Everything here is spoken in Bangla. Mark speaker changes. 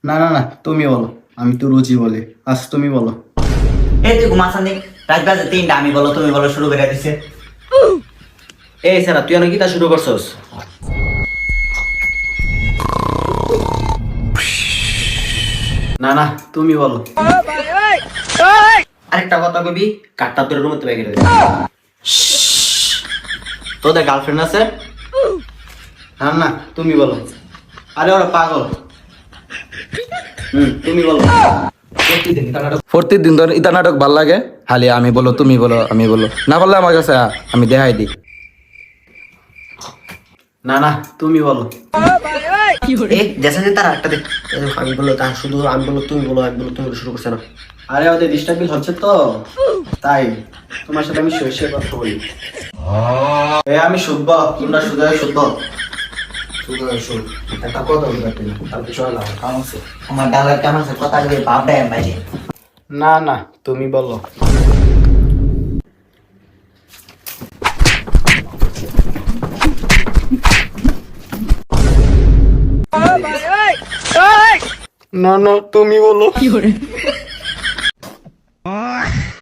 Speaker 1: না না না, তুমি বলো। আমি তো রোজই বলি, আজ তুমি বলো।
Speaker 2: এই তুই ঘুমাসানি রাত বাজে 3টা, আমি বলো তুমি বলো শুরু করে দিছে।
Speaker 3: এই সারা তুই অনেক গীতা শুরু করছস।
Speaker 1: না না, তুমি বলো।
Speaker 3: আরেকটা কথা কবি, কাটটা তোর রুমে তুই গেলে তোদের গার্লফ্রেন্ড আছে?
Speaker 1: না না, তুমি বলো। আরে ওরা পাগল। তুমি বলো।
Speaker 4: প্রতিদিন ধর ইতা নাটক ভাল লাগে, খালি আমি বলো তুমি বলো আমি বলো, না বললে আমার কাছে আমি দেখাই দিই।
Speaker 1: না না, তুমি বলো।
Speaker 3: এই জেসা যে তার একটা দেখ, আমি বললো তা শুধু আমি বললো তুমি বলো, আমি বললো তুমি বলো শুরু করছে না।
Speaker 1: আরে ওদের ডিস্টার্বিং হচ্ছে তো, তাই তোমার সাথে আমি শুয়ে শুয়ে কথা বলি। আমি শুদ্ধ, তোমরা শুধু শুদ্ধ। একটা কথা বলতে তারপর চলে কাম আছে।
Speaker 2: আমার ডালার কাম আছে, কথা কই বাপ দেয় বাইরে।
Speaker 1: না না, তুমি বলো। না না, তুমি বলো।